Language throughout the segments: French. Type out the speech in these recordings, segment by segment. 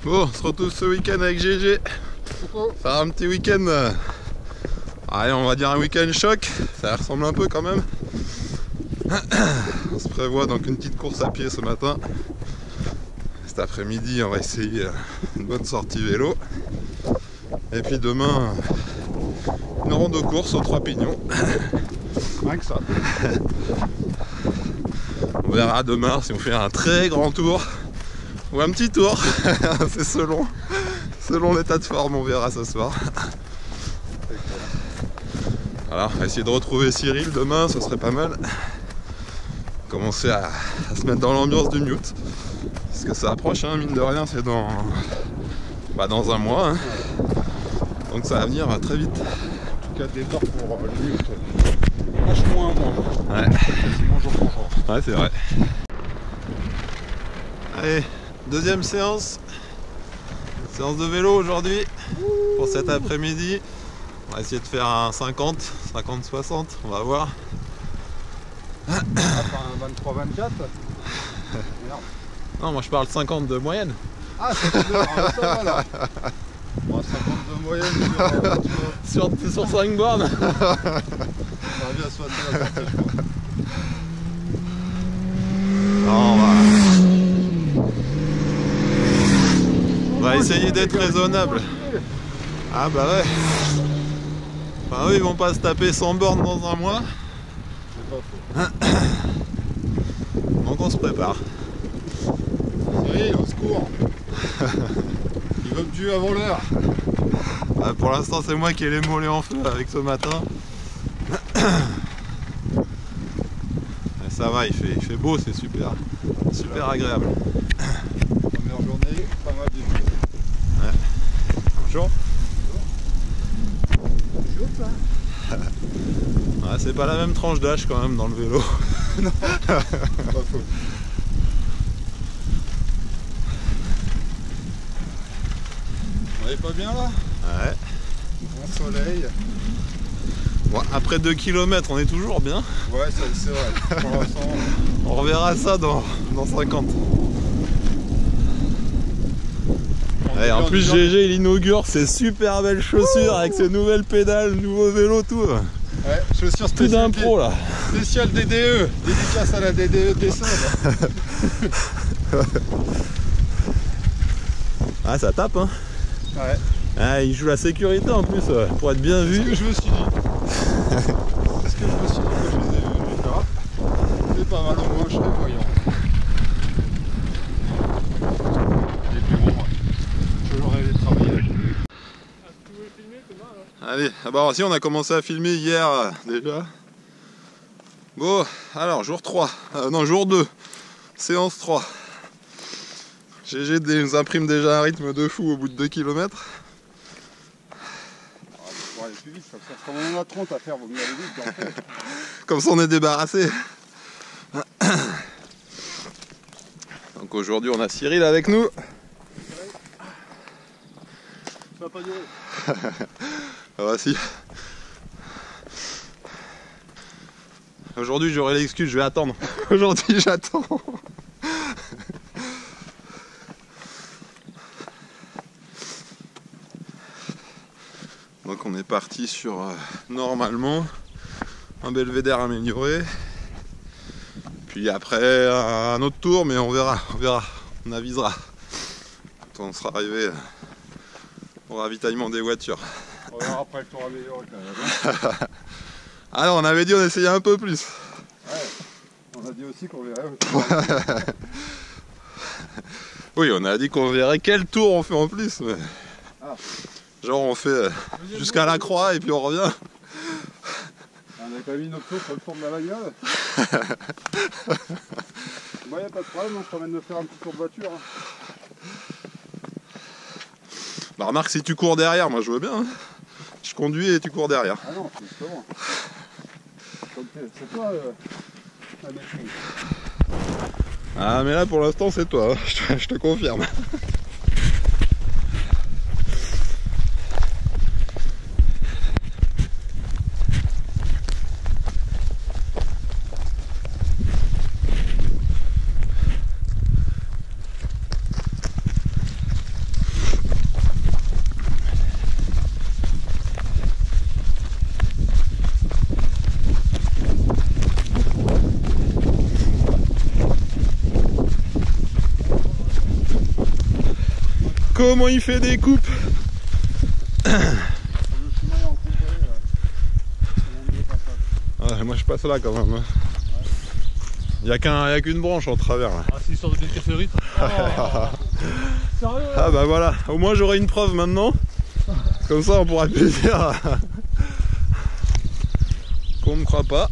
Bon, on se retrouve ce week-end avec GG. Faire un petit week-end. Allez, on va dire un week-end choc. Ça ressemble un peu quand même. On se prévoit donc une petite course à pied ce matin. Cet après-midi, on va essayer une bonne sortie vélo. Et puis demain, une ronde de course aux 3 pignons. Rien que ça. On verra demain si on fait un très grand tour ou un petit tour. C'est selon l'état de forme, on verra ce soir. Voilà, on va essayer de retrouver Cyril demain, ce serait pas mal. Commencer à se mettre dans l'ambiance du mute. Parce que ça approche, hein, mine de rien, c'est dans un mois. Hein. Donc ça va venir très vite. En tout cas, départ pour le mute. Vachement un mois. Ouais. Quasiment jour pour jour. Ouais, c'est vrai. Allez, deuxième séance. Séance de vélo aujourd'hui. Pour cet après-midi. On va essayer de faire un 50, 50-60, on va voir. On va faire un 23-24. Non, moi je parle 50 de moyenne. Ah, c'est ça, voilà. Bon, 50 de moyenne Sur 5 bornes. On va bien soigner la sortie. Non, on va essayer d'être raisonnable. Ah bah ouais. Enfin eux ils vont pas se taper 100 bornes dans un mois. C'est pas faux. Donc on se prépare. Cyril, au secours. Il va me tuer avant l'heure. Bah, pour l'instant c'est moi qui ai les mollets en feu avec ce matin. Mais ça va, il fait beau, c'est super agréable. Première journée, pas mal du tout. Ouais. Bonjour. Chaud ça. Ouais, c'est pas la même tranche d'âge quand même dans le vélo. Non, pas faux. On est pas bien là? Ouais. Bon soleil. Bon, après 2 km on est toujours bien. Ouais, c'est vrai. Pour l'instant. On reverra ça dans 50. Ouais, en plus GG il inaugure ses super belles chaussures avec ses nouvelles pédales, nouveau vélo, tout. Ouais, chaussures Tout d'un pro là. Spécial DDE. Dédicace à la DDE Tesson. Ah ça tape hein. Ouais. Ah, il joue la sécurité en plus pour être bien vu. C'est ce que je me suis dit. C'est ce que je me suis dit quand je les ai vus. Là. C'est pas mal, au moins je serais voyant. Et puis bon, toujours rêvé de travailler avec lui. Allez, ah bah si on a commencé à filmer hier déjà. Bon, alors jour 3, non jour 2, séance 3. GG nous imprime déjà un rythme de fou au bout de 2 km. Pour aller plus vite, comme ça, quand on en a 30 à faire, vaut mieux aller vite. En fait. Comme ça on est débarrassé. Donc aujourd'hui on a Cyril avec nous. Ça va pas durer. Ah bah si. Aujourd'hui j'aurai l'excuse, je vais attendre. Aujourd'hui j'attends. Donc on est parti sur normalement un belvédère amélioré. Puis après un autre tour, mais on verra, on avisera. Quand on sera arrivé au ravitaillement des voitures. On verra après le tour amélioré quand même. Ah non, on avait dit on essayait un peu plus. Ouais, on a dit aussi qu'on verrait. Oui, on a dit qu'on verrait quel tour on fait en plus. Mais... Ah. Genre on fait jusqu'à la croix et puis on revient. On a pas mis notre tour sur le tour de la bagnole. Moi, y a pas de problème, je t'emmène me faire un petit tour de voiture. Hein. Bah remarque, si tu cours derrière, moi je veux bien. Hein. Je conduis et tu cours derrière. Ah non, justement. C'est toi la maîtrise. Ah mais là pour l'instant c'est toi, hein. Je te confirme. comment il fait des coupes. Le chemin est encombré, c'est mon mieux passage. Ouais, moi je passe là quand même. Hein. Il n'y a qu'une branche en travers là. Ah, c'est histoire de bien casser le rythme. Oh. Sérieux? Ah bah voilà, au moins j'aurai une preuve maintenant. Comme ça on pourra plus dire qu'on me croit pas.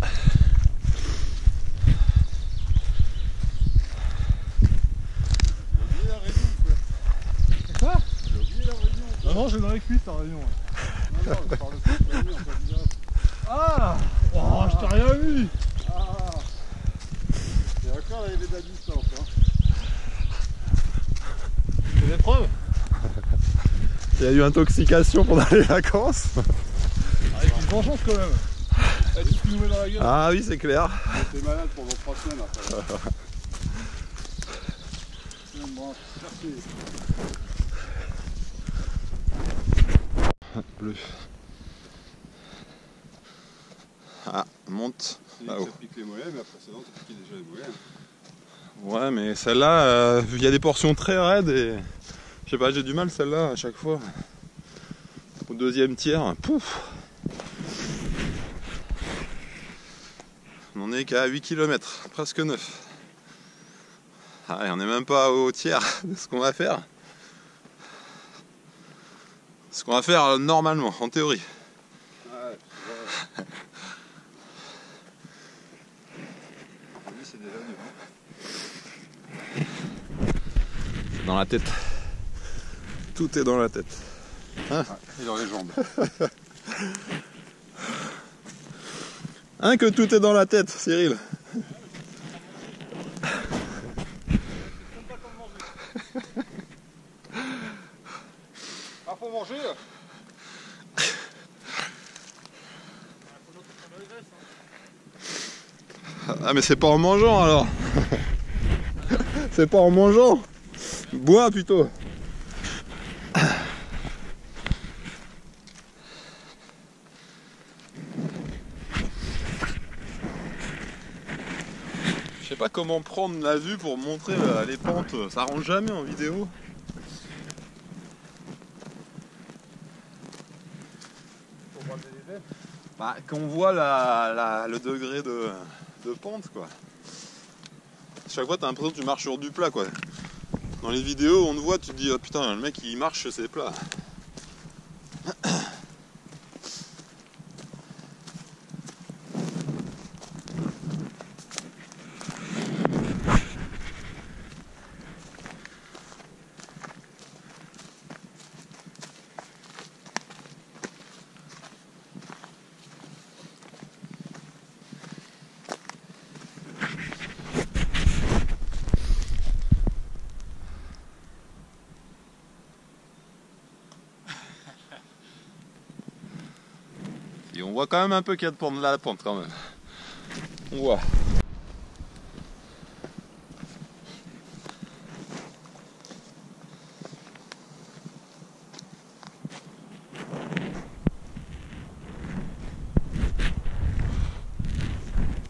J'ai oublié la réunion quoi. Quoi? J'ai oublié la réunion. Ah non, j'ai dans les cuisses la réunion. Non, non, je parle de toute la nuit en fait direct. Ah, oh, je t'ai rien vu. Ah. Et encore là, il y avait de la distance. Hein. C'est des preuves. Il y a eu intoxication pendant les vacances. Avec une vengeance quand même. Elle dit que tu nous mets dans la gueule. Ah oui, c'est clair. T'es malade pendant 3 semaines après. Bon, Bleu. Ah, monte là-haut. ça pique les mollets, mais la précédente, ça piquait déjà les mollets. Ouais, mais celle-là, il y a des portions très raides et je sais pas, j'ai du mal celle-là à chaque fois. Au deuxième tiers, pouf. On en est qu'à 8 km, presque 9. Ah, et on n'est même pas au tiers de ce qu'on va faire. Ce qu'on va faire normalement, en théorie. Ouais, c'est déjà mieux. Dans la tête. Tout est dans la tête. Hein, et dans les jambes. hein, que tout est dans la tête, Cyril. Ah, faut manger. Ah mais c'est pas en mangeant alors. C'est pas en mangeant. Bois plutôt. Je sais pas comment prendre la vue pour montrer les pentes, ça rend jamais en vidéo. Bah, qu'on voit le degré de pente quoi. Chaque fois t'as l'impression que tu marches sur du plat quoi. Dans les vidéos on te voit, tu te dis oh putain le mec il marche c'est plat. Et on voit quand même un peu qu'il y a de la pente quand même. On voit.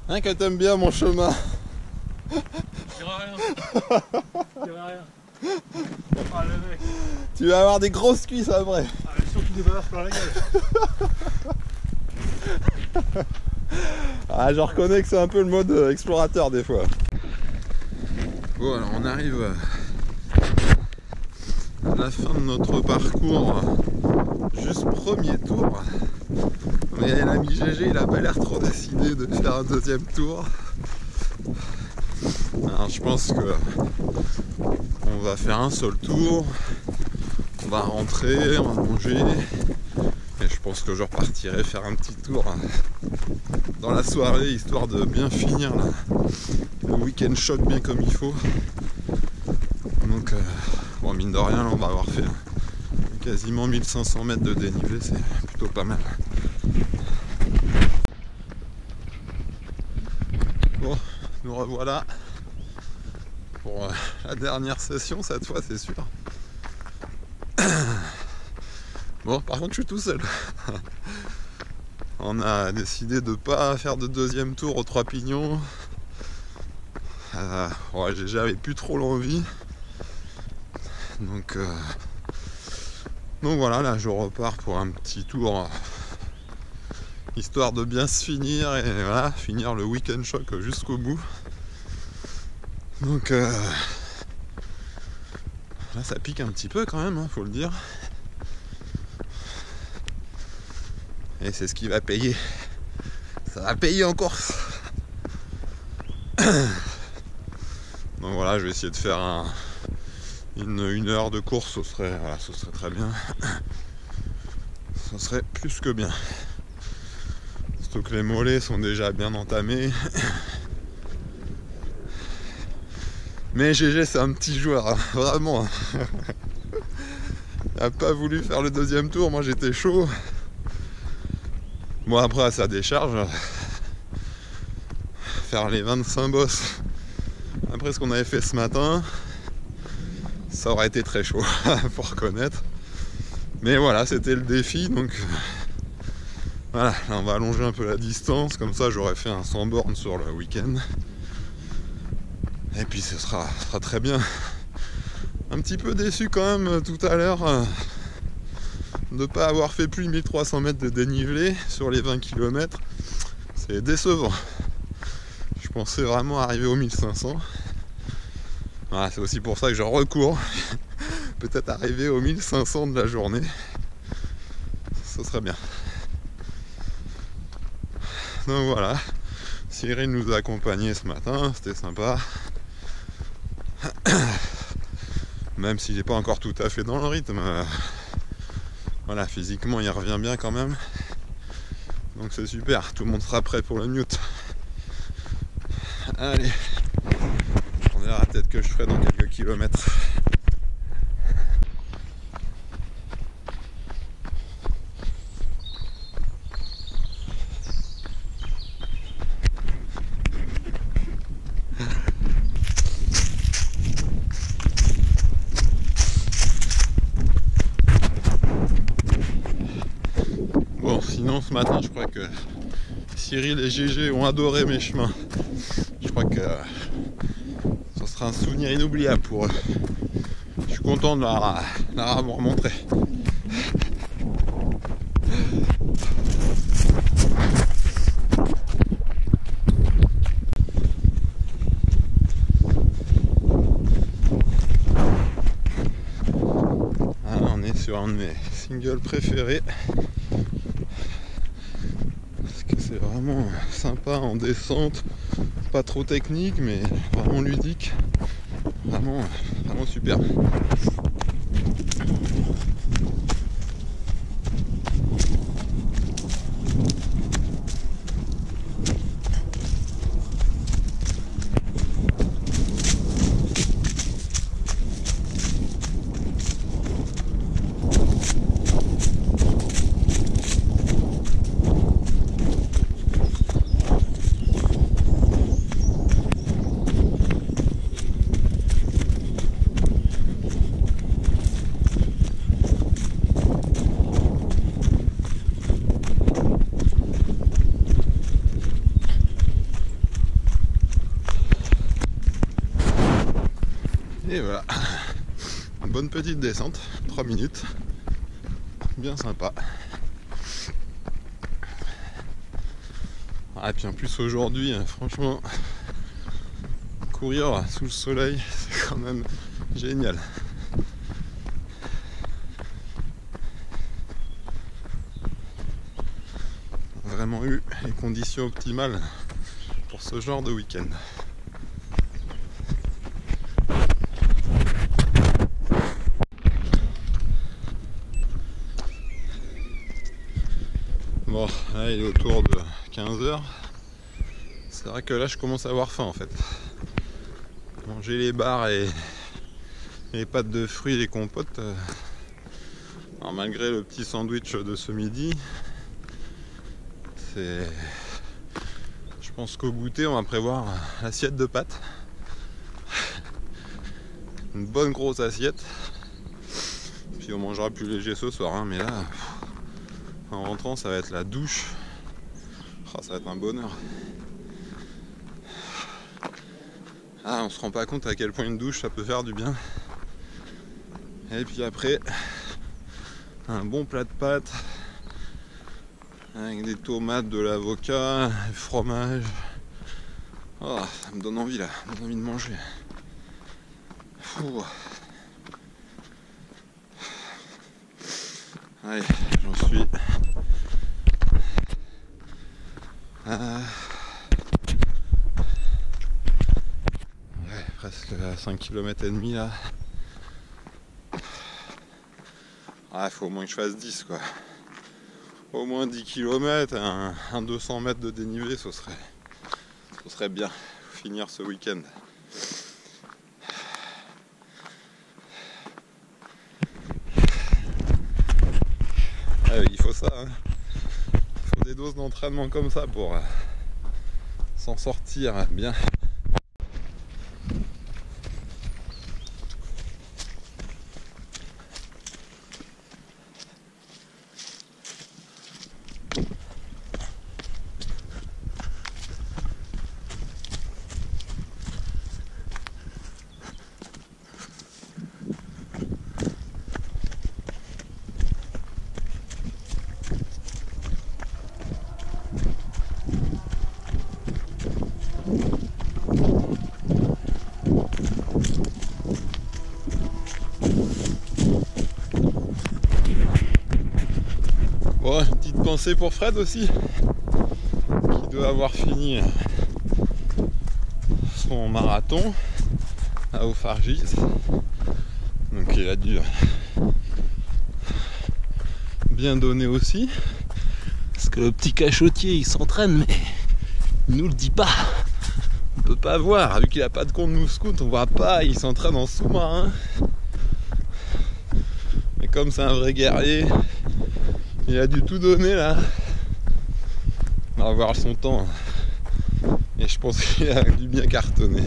Hein que t'aimes bien mon chemin. Je dirais rien. Je dirais rien. Ah, le mec. Tu vas avoir des grosses cuisses après. Ah, mais surtout des bananes plein la gueule. Ah, je reconnais que c'est un peu le mode explorateur des fois. Bon, alors on arrive à la fin de notre parcours. Juste premier tour. Mais l'ami GG, il a pas l'air trop décidé de faire un deuxième tour. Alors je pense que on va faire un seul tour. On va rentrer, on va manger. Et je pense que je repartirai faire un petit tour dans la soirée, histoire de bien finir là, le week-end choc bien comme il faut. Donc, bon, mine de rien, là, on va avoir fait quasiment 1500 mètres de dénivelé, c'est plutôt pas mal. Bon, nous revoilà pour la dernière session cette fois, c'est sûr. Bon, par contre, je suis tout seul. On a décidé de pas faire de deuxième tour aux 3 pignons. Ouais, j'avais plus trop l'envie. Donc, Donc voilà, là je repars pour un petit tour, histoire de bien se finir et voilà, finir le week-end choc jusqu'au bout. Donc là ça pique un petit peu quand même, hein, faut le dire. Et c'est ce qui va payer. Ça va payer en Corse. Donc voilà, je vais essayer de faire une heure de course, ce serait très bien. Ce serait plus que bien. Surtout que les mollets sont déjà bien entamés. Mais GG c'est un petit joueur, hein, vraiment. Il n'a pas voulu faire le deuxième tour, moi j'étais chaud. Bon après à sa décharge, faire les 25 bosses après ce qu'on avait fait ce matin, ça aurait été très chaud, faut reconnaître. Mais voilà, c'était le défi, donc voilà, là on va allonger un peu la distance, comme ça j'aurais fait un 100 bornes sur le week-end. Et puis ce sera très bien. Un petit peu déçu quand même tout à l'heure de ne pas avoir fait plus de 1300 mètres de dénivelé sur les 20 km. C'est décevant. Je pensais vraiment arriver aux 1500. Voilà, c'est aussi pour ça que je recours. Peut-être arriver aux 1500 de la journée. Ce serait bien. Donc voilà. Cyril nous a accompagnés ce matin, c'était sympa. Même s'il n'est pas encore tout à fait dans le rythme. Voilà, physiquement il revient bien quand même. Donc c'est super, tout le monde sera prêt pour le mute. Allez, on verra peut-être que je ferai dans quelques kilomètres. Bon, sinon ce matin je crois que Cyril et GG ont adoré mes chemins. Je crois que ce sera un souvenir inoubliable pour eux. Je suis content de leur avoir montré. Ah, on est sur un de mes singles préférés. Parce que c'est vraiment sympa en descente. Pas trop technique mais vraiment ludique. Vraiment super. Et voilà, une bonne petite descente, 3 minutes, bien sympa. Et puis en plus aujourd'hui, franchement, courir sous le soleil, c'est quand même génial. Vraiment eu les conditions optimales pour ce genre de week-end. Bon, là il est autour de 15h. C'est vrai que là je commence à avoir faim en fait. Manger les bars et les pâtes de fruits et les compotes. Alors malgré le petit sandwich de ce midi, je pense qu'au goûter on va prévoir l'assiette de pâtes. Une bonne grosse assiette. Puis on mangera plus léger ce soir, hein, mais là en rentrant ça va être la douche. Oh, ça va être un bonheur. Ah, on se rend pas compte à quel point une douche ça peut faire du bien. Et puis après un bon plat de pâtes avec des tomates, de l'avocat, du fromage. Oh, ça me donne envie là, ça me donne envie de manger. Ouh. Allez, j'en suis presque à 5 km et demi là. Il faut au moins que je fasse 10 quoi. Au moins 10 km, un 200 mètres de dénivelé, ce serait bien. Finir ce week-end. Il faut ça, hein. Il faut des doses d'entraînement comme ça pour s'en sortir bien. Bon, une petite pensée pour Fred aussi, qui doit avoir fini son marathon à Aufargis. Donc il a dû bien donner aussi. Parce que le petit cachotier il s'entraîne, mais il nous le dit pas. On peut pas voir, vu qu'il a pas de compte Mouskout, on voit pas, il s'entraîne en sous-marin. Mais comme c'est un vrai guerrier, il a dû tout donner là. On va voir son temps. Et je pense qu'il a dû bien cartonner.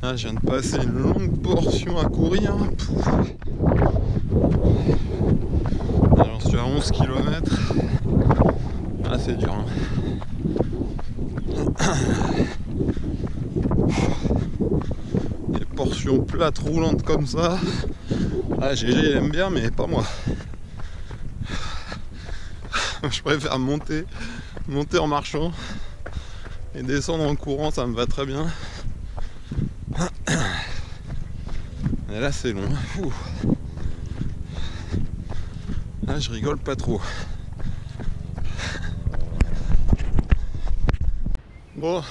Là, je viens de passer une longue portion à courir. Là, j'en suis à 11 km. Ah, c'est dur. Hein. Des portions plates roulantes comme ça. Ah, GG il aime bien, mais pas moi. Je préfère monter en marchant et descendre en courant, ça me va très bien. Et là c'est long. Ouh. Là je rigole pas trop. Bon,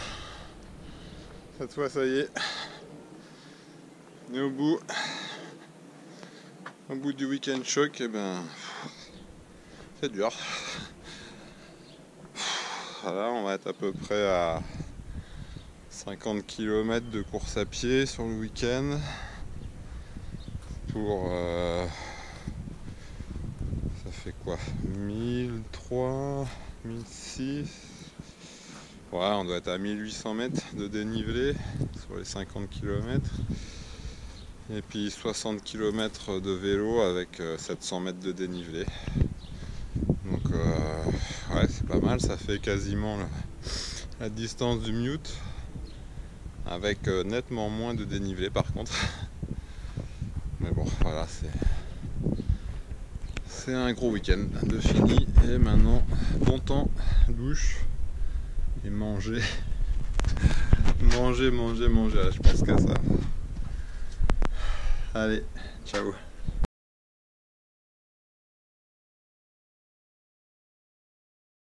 cette fois ça y est, on est au bout du week-end choc. Et ben c'est dur. Voilà, on va être à peu près à 50 km de course à pied sur le week-end pour ça fait quoi, 1003, 1006. Ouais, on doit être à 1800 mètres de dénivelé sur les 50 km et puis 60 km de vélo avec 700 mètres de dénivelé. Donc ouais, c'est pas mal, ça fait quasiment la distance du Mute avec nettement moins de dénivelé par contre. Mais bon, voilà, c'est un gros week-end de fini et maintenant bon temps, douche et manger. Manger, je pense qu'à ça. Allez, ciao.